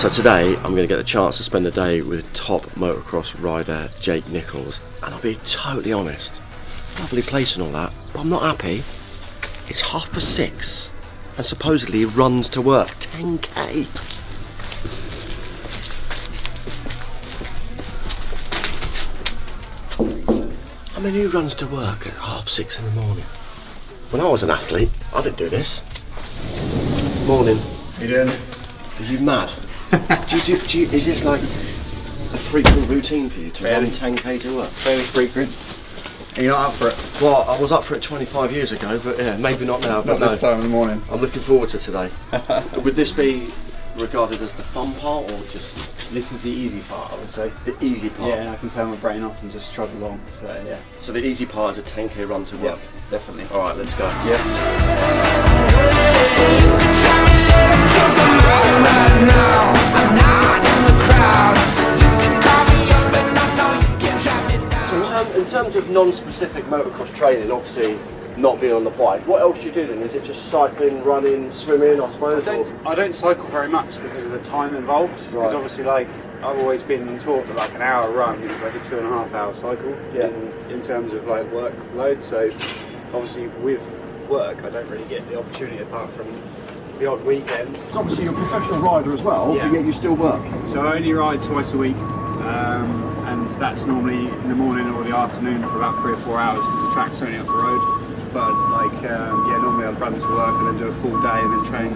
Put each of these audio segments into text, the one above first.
So today I'm going to get the chance to spend the day with top motocross rider Jake Nicholls, and I'll be totally honest, lovely place and all that, but I'm not happy. It's 6:30 and supposedly he runs to work 10k. I mean, who runs to work at 6:30 in the morning? When I was an athlete, I didn't do this. Morning. How you doing? Are you mad? Is this like a frequent routine for you to run 10k to work? Fairly frequent. Are you not up for it? Well, I was up for it 25 years ago, but yeah, maybe not now. But Not this time in the morning. I'm looking forward to today. Would this be regarded as the fun part, or just This is the easy part, I would say. the easy part? Yeah, I can turn my brain off and just trot along. So yeah. So the easy part is a 10k run to work. Definitely. All right, let's go. So in terms of non-specific motocross training, obviously not being on the bike, what else do you do then? Is it just cycling, running, swimming, I suppose? I don't cycle very much because of the time involved. Because Right. obviously, like, I've always been taught that like an hour run is like a 2.5 hour cycle. Yeah. In terms of like workload. So obviously with work, I don't really get the opportunity apart from the odd weekend. Obviously you're a professional rider as well, Yeah. but yet you still work. So I only ride twice a week, and that's normally in the morning or the afternoon for about 3 or 4 hours because the track's only up the road. But like, normally I'd run to work and then do a full day and then train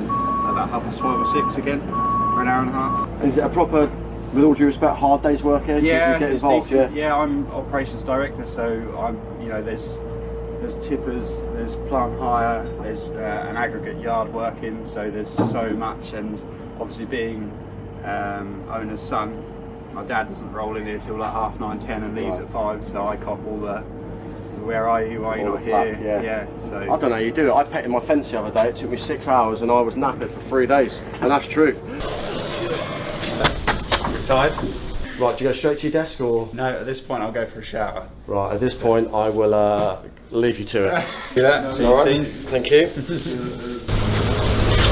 about 5:30 or 6 again for an hour and a half. And is it a proper, with all due respect, hard day's work here? Yeah, you get it's involved, decent. Yeah, I'm operations director, so I'm, there's tippers, there's plant hire, there's an aggregate yard working, so there's so much. And obviously being owner's son, my dad doesn't roll in here till like 9:30, 10 and leaves at 5, so I cop all the where are you All not the here? flak, Yeah, so I don't know, you do it. I petted my fence the other day, it took me 6 hours and I was knackered for 3 days. And that's true. tired? Right, do you go straight to your desk or? No, at this point I'll go for a shower. Right, at this point I will leave you to it. See that? All right, thank you.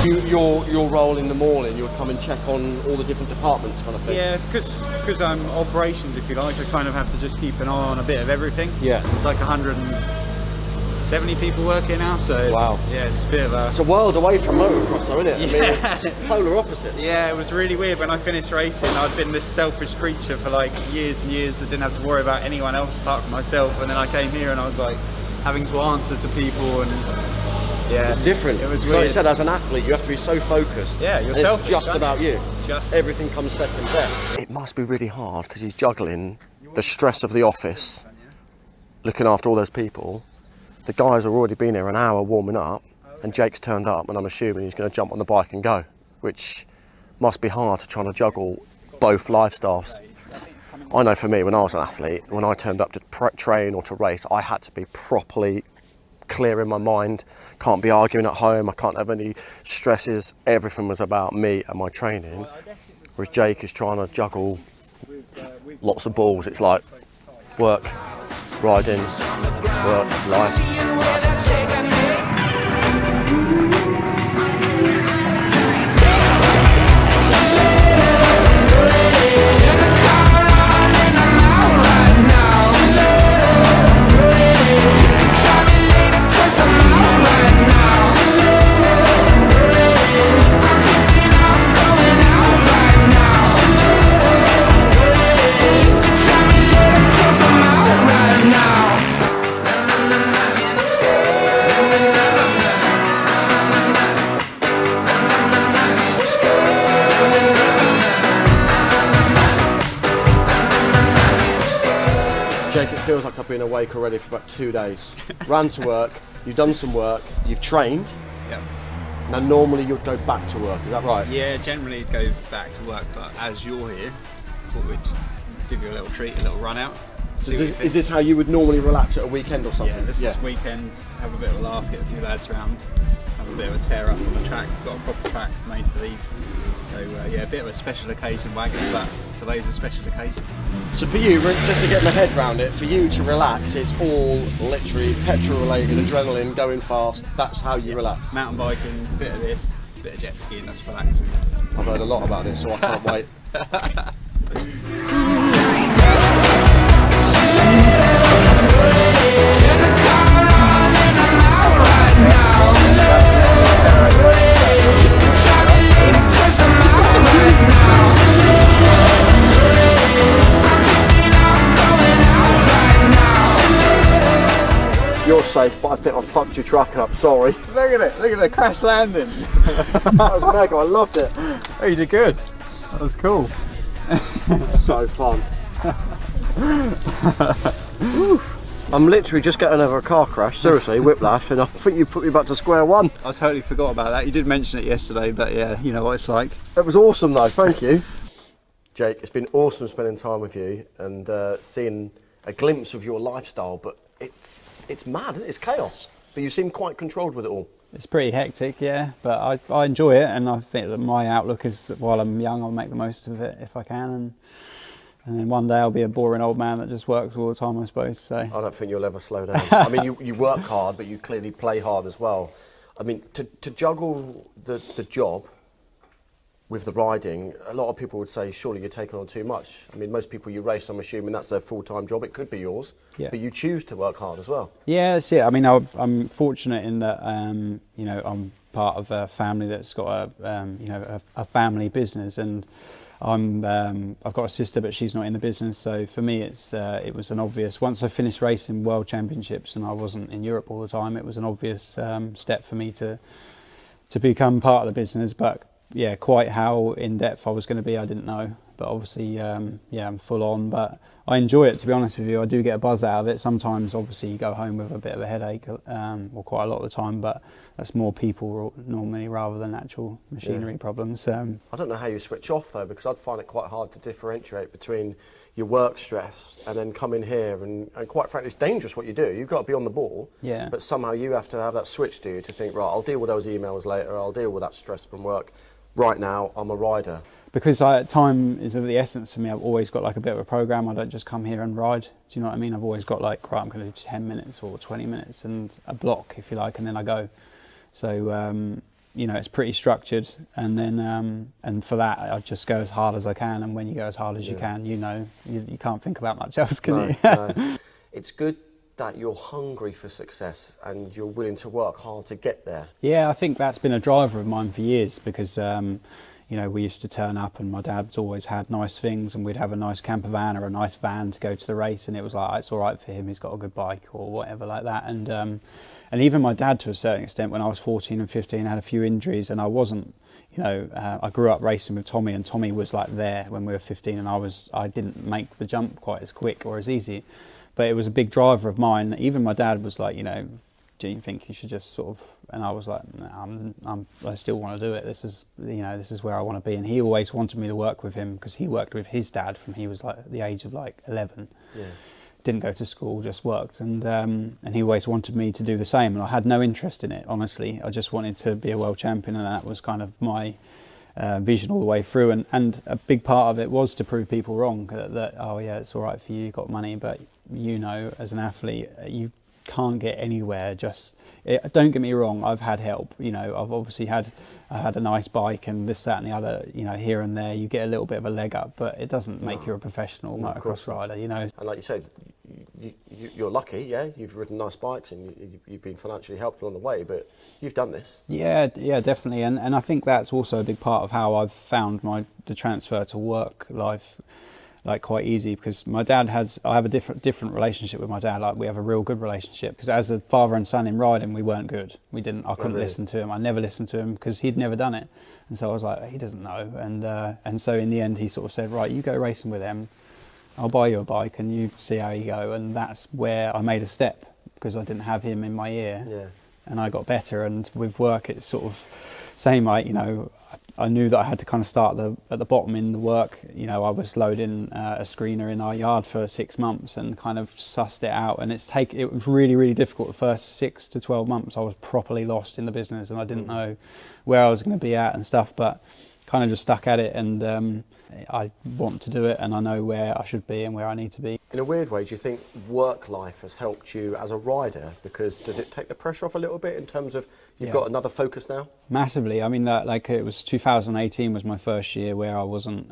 Your role in the morning, you'll come and check on all the different departments kind of thing? Yeah, because I'm operations, if you like, I kind of have to just keep an eye on a bit of everything. Yeah. It's like 170 people working now, so wow. Yeah, it's a bit of a... It's a world away from motocross though, isn't it? Yeah. I mean, it's polar opposite. Yeah, it was really weird when I finished racing. I'd been this selfish creature for like years and years that didn't have to worry about anyone else apart from myself, and then I came here and I was like having to answer to people, and yeah, It's different. It was Like weird. I said, as an athlete, you have to be so focused. Yeah, you're and selfish. it's just about you. It's just... Everything comes second best. It must be really hard because he's juggling the stress of the office, looking after all those people. The guys have already been here an hour warming up, and Jake's turned up, and I'm assuming he's going to jump on the bike and go, which must be hard to try to juggle both lifestyles. I know for me, when I was an athlete, when I turned up to train or to race, I had to be properly clear in my mind. Can't be arguing at home, I can't have any stresses. Everything was about me and my training. Whereas Jake is trying to juggle lots of balls. It's like work, riding, work, life. Jake, it feels like I've been awake already for about 2 days. Ran to work, you've done some work, you've trained. Yeah. Now normally you'd go back to work, is that right? Yeah, generally go back to work, but as you're here, I thought we'd give you a little treat, a little run out. Is this how you would normally relax at a weekend or something? Yeah, this weekend, have a bit of a laugh, get a few lads around, have a bit of a tear up on the track. We've got a proper track made for these. So yeah, a bit of a special occasion wagon, but today's a special occasion. So for you, just to get my head around it, for you to relax, it's all literally petrol related, adrenaline, going fast. That's how you relax. Mountain biking, a bit of this, bit of jet skiing, that's relaxing. I've heard a lot about it, so I can't wait. You're safe, but I think I fucked your truck up, sorry. Look at it, look at the crash landing. That was mega, I loved it. Oh, you did good. That was cool. So fun. I'm literally just getting over a car crash, seriously, whiplash, and I think you put me back to square one. I totally forgot about that. You did mention it yesterday, but yeah, you know what it's like. It was awesome though, thank you. Jake, it's been awesome spending time with you and seeing a glimpse of your lifestyle, but it's mad, it's chaos. But you seem quite controlled with it all. It's pretty hectic, yeah, but I enjoy it, and I think that my outlook is that while I'm young, I'll make the most of it if I can, and then one day I'll be a boring old man that just works all the time, I suppose. So I don't think you'll ever slow down. I mean, you work hard, but you clearly play hard as well. I mean, to juggle the job with the riding, a lot of people would say, surely you're taking on too much. I mean, most people you race, I'm assuming that's their full-time job. It could be yours, yeah. But you choose to work hard as well. Yeah, that's it. I mean, I'm fortunate in that, you know, I'm part of a family that's got a family business, and I've got a sister, but she's not in the business. So for me, it was an obvious. Once I finished racing World Championships and I wasn't in Europe all the time, it was an obvious step for me to become part of the business. But yeah, quite how in depth I was going to be, I didn't know. But obviously, yeah, I'm full on. But I enjoy it, to be honest with you. I do get a buzz out of it. Sometimes, obviously, you go home with a bit of a headache, or quite a lot of the time. But that's more people normally rather than actual machinery problems. I don't know how you switch off though, because I'd find it quite hard to differentiate between your work stress and then come in here and quite frankly, it's dangerous what you do. You've got to be on the ball. Yeah. But somehow you have to have that switch, do you, to think, right, I'll deal with those emails later. I'll deal with that stress from work. Right now, I'm a rider. Because time is of the essence for me. I've always got like a bit of a program. I don't just come here and ride. Do you know what I mean? I've always got like, right, I'm going to do 10 minutes or 20 minutes and a block, if you like, and then I go. So, you know, it's pretty structured. And then, and for that, I just go as hard as I can. And when you go as hard as you can, you know, you can't think about much else, can you? No. It's good that you're hungry for success and you're willing to work hard to get there. Yeah, I think that's been a driver of mine for years because, you know, we used to turn up and my dad's always had nice things and we'd have a nice camper van or a nice van to go to the race, and it was like, it's all right for him, he's got a good bike or whatever like that. And even my dad, to a certain extent, when I was 14 and 15, had a few injuries, and I wasn't, you know, I grew up racing with Tommy, and Tommy was like there when we were 15, and I didn't make the jump quite as quick or as easy. But it was a big driver of mine. Even my dad was like, you know, do you think you should just sort of? And I was like, no, I still want to do it. This is, you know, this is where I want to be. And he always wanted me to work with him because he worked with his dad from he was like the age of like 11. Yeah. Didn't go to school, just worked. And he always wanted me to do the same. And I had no interest in it, honestly. I just wanted to be a world champion, and that was kind of my vision all the way through. And a big part of it was to prove people wrong. That oh yeah, it's all right for you, you've got money, but you know, as an athlete, you can't get anywhere. Don't get me wrong, I've had help. You know, I've obviously had a nice bike and this, that, and the other. You know, here and there, you get a little bit of a leg up, but it doesn't make you a professional motocross rider. You know, and like you said, you're lucky. Yeah, you've ridden nice bikes and you've been financially helped along the way, but you've done this. Yeah, definitely. And I think that's also a big part of how I've found the transfer to work life like quite easy, because I have a different relationship with my dad. Like, we have a real good relationship, because as a father and son in riding, we weren't good. I couldn't listen to him. I never listened to him because he'd never done it, and so I was like, he doesn't know. And so in the end, he sort of said, right, you go racing with them, I'll buy you a bike and you see how you go. And that's where I made a step, because I didn't have him in my ear. Yeah. And I got better. And with work, it's sort of same. Like, you know, I knew that I had to kind of start at the bottom in the work. You know, I was loading a screener in our yard for 6 months and kind of sussed it out. And it was really, really difficult. The first 6 to 12 months, I was properly lost in the business and I didn't know where I was going to be at and stuff. But kind of just stuck at it, and I want to do it, and I know where I should be and where I need to be. In a weird way, do you think work life has helped you as a rider? Because does it take the pressure off a little bit in terms of you've got another focus now? Massively. I mean, like it was 2018 was my first year where I wasn't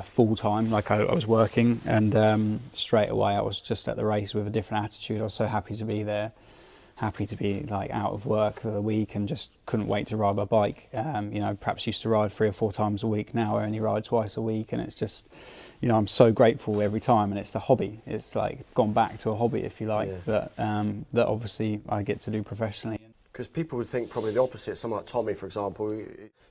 full time, like I was working, and straight away I was just at the race with a different attitude. I was so happy to be there, happy to be like out of work for the week, and just couldn't wait to ride my bike. You know, perhaps used to ride 3 or 4 times a week. Now I only ride twice a week, and it's just, you know, I'm so grateful every time, and it's a hobby. It's like gone back to a hobby, if you like, that obviously I get to do professionally. Because people would think probably the opposite. Someone like Tommy, for example,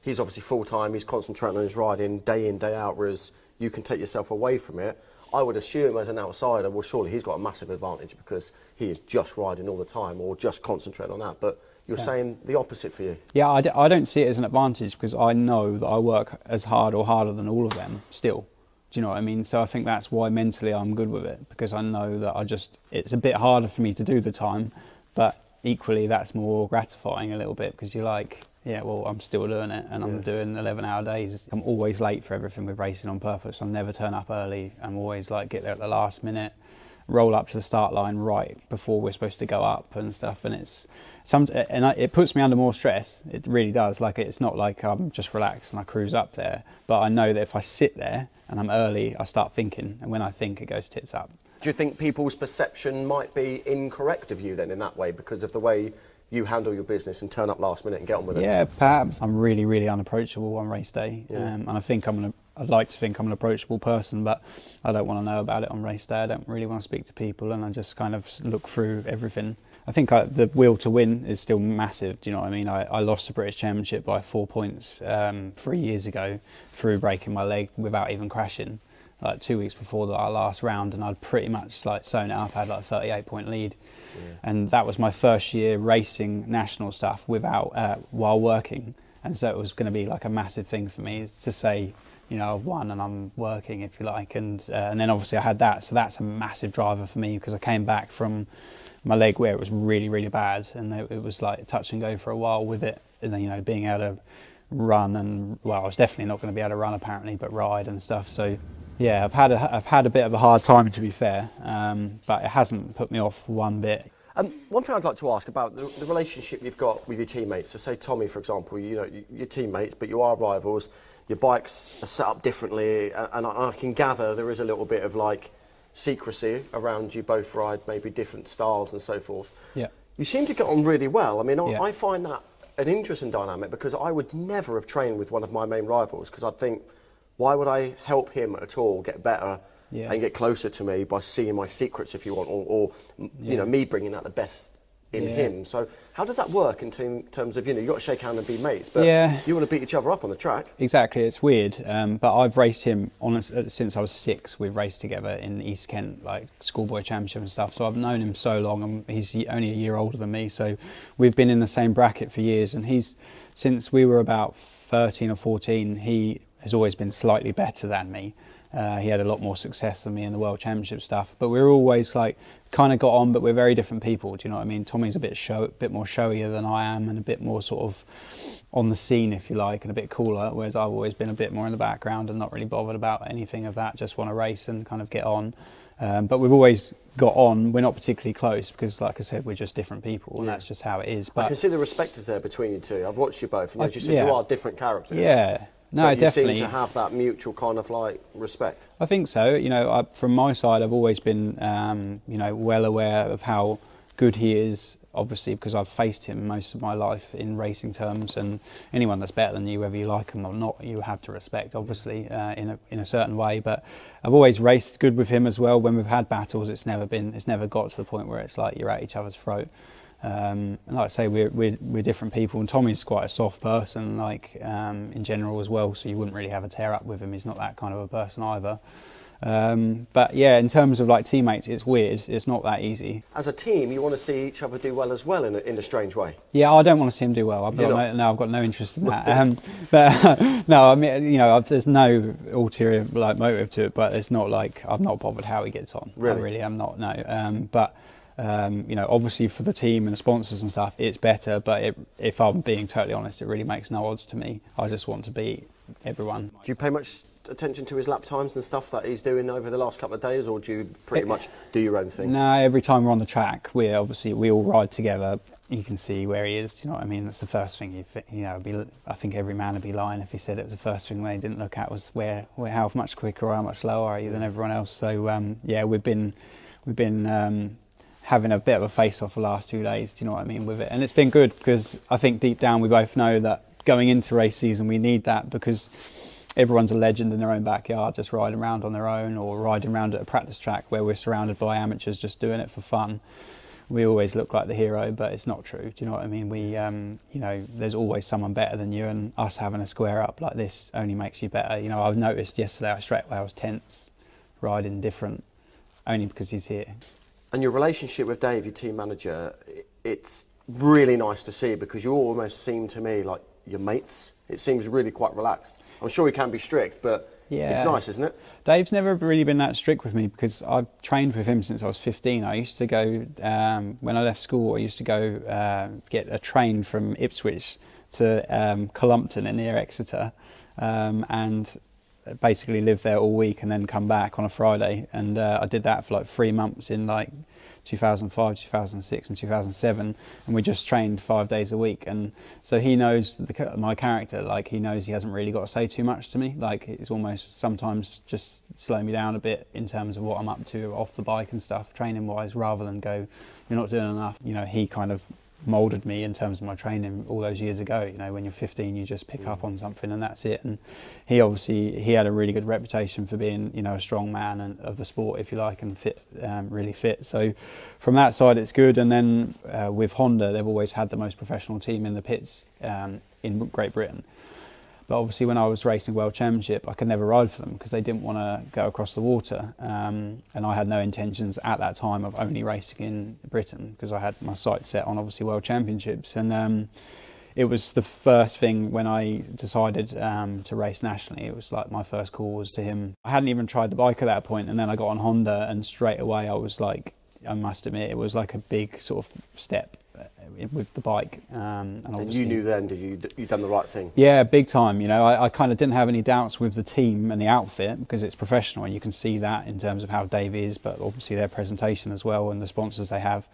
he's obviously full-time, he's concentrating on his riding day in, day out, whereas you can take yourself away from it. I would assume as an outsider, well, surely he's got a massive advantage because he is just riding all the time or just concentrating on that. But you're saying the opposite for you. Yeah, I don't see it as an advantage because I know that I work as hard or harder than all of them still. Do you know what I mean? So I think that's why mentally I'm good with it, because I know that it's a bit harder for me to do the time, but equally that's more gratifying a little bit because you're like, yeah, well, I'm still doing it, and I'm doing 11-hour days. I'm always late for everything with racing on purpose. I never turn up early. I'm always like get there at the last minute, roll up to the start line right before we're supposed to go up and stuff. And it puts me under more stress. It really does. Like, it's not like I'm just relaxed and I cruise up there, but I know that if I sit there and I'm early, I start thinking, and when I think, it goes tits up. Do you think people's perception might be incorrect of you then in that way because of the way you handle your business and turn up last minute and get on with it? Yeah, perhaps. I'm really, really unapproachable on race day, and I think I'd like to think I'm an approachable person, but I don't want to know about it on race day. I don't really want to speak to people, and I just kind of look through everything. I think the will to win is still massive. Do you know what I mean? I lost the British Championship by 4 points 3 years ago through breaking my leg without even crashing, like 2 weeks before our last round, and I'd pretty much like sewn it up. I had like a 38-point lead, and that was my first year racing national stuff without while working, and so it was going to be like a massive thing for me to say, you know, I've won and I'm working, if you like, and then obviously I had that, so that's a massive driver for me because I came back from my leg where it was really, really bad, and it was like touch and go for a while with it, and then, you know, being able to run, and well, I was definitely not going to be able to run apparently, but ride and stuff. So yeah, I've had a bit of a hard time, to be fair, but it hasn't put me off one bit. One thing I'd like to ask about the relationship you've got with your teammates. So say Tommy, for example, you know, your teammates, but you are rivals. Your bikes are set up differently, and I can gather there is a little bit of like secrecy around you both ride maybe different styles and so forth. Yeah. You seem to get on really well. I mean, Yeah. I find that an interesting dynamic because I would never have trained with one of my main rivals because I'd think, why would I help him at all get better and get closer to me by seeing my secrets, if you want, or you know, me bringing out the best in him. So how does that work in terms of, you know, you've got to shake hands and be mates, but you want to beat each other up on the track? Exactly, it's weird, but I've raced him since I was 6. We've raced together in East Kent, like schoolboy championship and stuff, so I've known him so long, and he's only a year older than me, so we've been in the same bracket for years, and since we were about 13 or 14, he has always been slightly better than me. He had a lot more success than me in the World Championship stuff, but we're always like kind of got on, but we're very different people. Do you know what I mean? Tommy's a bit more showier than I am, and a bit more sort of on the scene, if you like, and a bit cooler, whereas I've always been a bit more in the background and not really bothered about anything of that, just want to race and kind of get on. But we've always got on. We're not particularly close because, like I said, we're just different people, and that's just how it is. But I can see the respect is there between you two. I've watched you both, and as you said, you are different characters. Yeah. No, but you definitely. seem to have that mutual kind of like respect. I think so. You know, from my side, I've always been, you know, well aware of how good he is. Obviously, because I've faced him most of my life in racing terms, and anyone that's better than you, whether you like them or not, you have to respect. Obviously, in a certain way. But I've always raced good with him as well. When we've had battles, it's never got to the point where it's like you're at each other's throat. And like I say, we're different people, and Tommy's quite a soft person, like in general as well. So you wouldn't really have a tear up with him. He's not that kind of a person either. But yeah, in terms of like teammates, it's weird. It's not that easy. As a team, you want to see each other do well as well in a strange way. Yeah, I don't want to see him do well. I've got no interest in that. But no, I mean, you know, there's no ulterior like motive to it. But it's not like I'm not bothered how he gets on. Really? I really am not. No. But You know, obviously for the team and the sponsors and stuff, it's better. But if I'm being totally honest, it really makes no odds to me. I just want to beat everyone. Do you pay much attention to his lap times and stuff that he's doing over the last couple of days, or do you pretty much do your own thing? No, every time we're on the track, we all ride together. You can see where he is. Do you know what I mean? That's the first thing I think every man would be lying if he said it was the first thing they didn't look at was where how much quicker or how much slower are you than everyone else. So yeah, we've been having a bit of a face-off the last 2 days. Do you know what I mean with it? And it's been good because I think deep down we both know that going into race season we need that, because everyone's a legend in their own backyard, just riding around on their own or riding around at a practice track where we're surrounded by amateurs just doing it for fun. We always look like the hero, but it's not true. Do you know what I mean? We, you know, there's always someone better than you, and us having a square up like this only makes you better. You know, I've noticed yesterday straight away I was tense, riding different, only because he's here. And your relationship with Dave, your team manager, it's really nice to see, because you almost seem to me like your mates. It seems really quite relaxed. I'm sure he can be strict, but yeah, it's nice, isn't it? Dave's never really been that strict with me because I've trained with him since I was 15. I used to go, when I left school, I used to go get a train from Ipswich to Columpton near Exeter, and basically live there all week and then come back on a Friday. And I did that for like 3 months in like 2005, 2006 and 2007, and we just trained 5 days a week. And so he knows my character. Like, he knows he hasn't really got to say too much to me. Like, it's almost sometimes just slow me down a bit in terms of what I'm up to off the bike and stuff, training wise, rather than go, you're not doing enough. You know, he kind of moulded me in terms of my training all those years ago. You know, when you're 15 you just pick up on something and that's it. And he had a really good reputation for being, you know, a strong man and of the sport, if you like, and fit, really fit. So from that side it's good. And then with Honda, they've always had the most professional team in the pits in Great Britain. But obviously when I was racing World Championship, I could never ride for them because they didn't want to go across the water. And I had no intentions at that time of only racing in Britain, because I had my sights set on obviously World Championships. And it was the first thing when I decided to race nationally. It was like my first call was to him. I hadn't even tried the bike at that point, and then I got on Honda, and straight away I was like, I must admit, it was like a big sort of step with the bike. And you knew then, you'd done the right thing? Yeah, big time. You know, I kind of didn't have any doubts with the team and the outfit, because it's professional, and you can see that in terms of how Dave is, but obviously their presentation as well and the sponsors they have.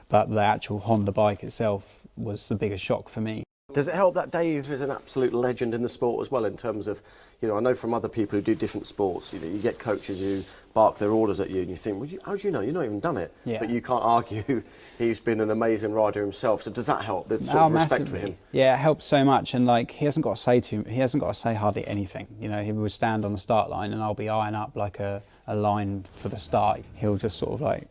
But the actual Honda bike itself was the biggest shock for me. Does it help that Dave is an absolute legend in the sport as well, in terms of, you know, I know from other people who do different sports, you know, you get coaches who bark their orders at you and you think, well, how do you know? You've not even done it. Yeah. But you can't argue he's been an amazing rider himself. So does that help, the sort of respect for him? Yeah, it helps so much. And like, he hasn't got to say hardly anything. You know, he would stand on the start line and I'll be eyeing up like a line for the start. He'll just sort of like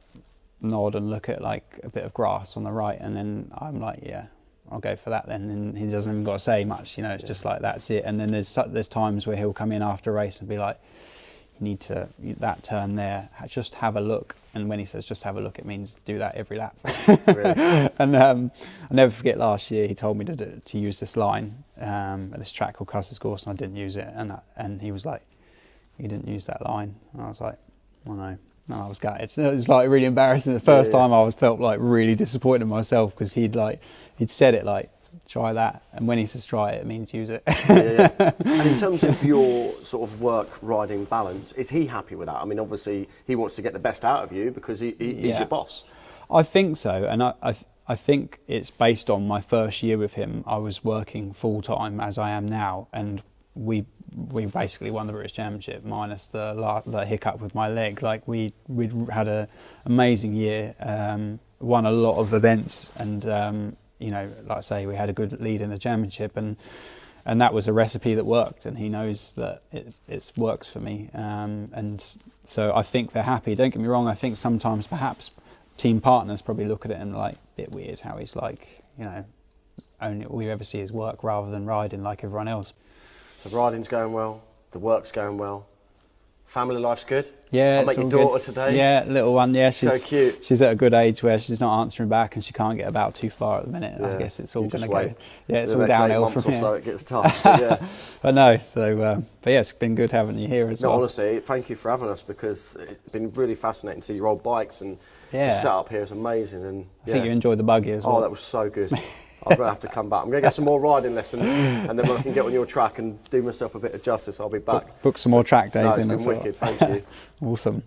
nod and look at like a bit of grass on the right, and then I'm like, yeah, I'll go for that then. And he doesn't even got to say much, you know, it's just like, that's it. And then there's times where he'll come in after a race and be like, you need to, that turn there, just have a look. And when he says just have a look, it means do that every lap. Really? And I'll never forget last year he told me to use this line at this track called Custer's Course, and I didn't use it. And he was like, you didn't use that line. And I was like, oh no. And I was gutted. It was like really embarrassing. The first time I felt like really disappointed in myself, because he'd said it like, try that, and when he says try it, it means use it. And in terms of your sort of work-riding balance, is he happy with that? I mean, obviously he wants to get the best out of you because he's your boss. I think so, and I think it's based on my first year with him. I was working full-time as I am now, and we basically won the British Championship minus the hiccup with my leg. Like, we'd had an amazing year, won a lot of events, and you know, like I say, we had a good lead in the championship, and that was a recipe that worked, and he knows that it works for me, and so I think they're happy. Don't get me wrong, I think sometimes perhaps team partners probably look at it and like, a bit weird how he's like, you know, only all you ever see is work rather than riding like everyone else. So riding's going well, the work's going well, family life's good? Yeah, I it's met your all daughter good. today. Yeah, little one. Yeah, she's So cute. She's at a good age where she's not answering back and she can't get about too far at the minute. Yeah. I guess it's all You going to just go. wait. Yeah, it's The all next 8 downhill months from or here. so it gets tough. But yeah. But no, so but yeah, it's been good having you here as No, well. honestly, thank you for having us, because it's been really fascinating to see your old bikes, and Yeah. the setup here is amazing. And I think you enjoyed the buggy as well. Oh, that was so good. I'm going to have to come back. I'm going to get some more riding lessons, and then when I can get on your track and do myself a bit of justice, I'll be back. Book some more track days No, it's in been as well. wicked. Thank you. Awesome.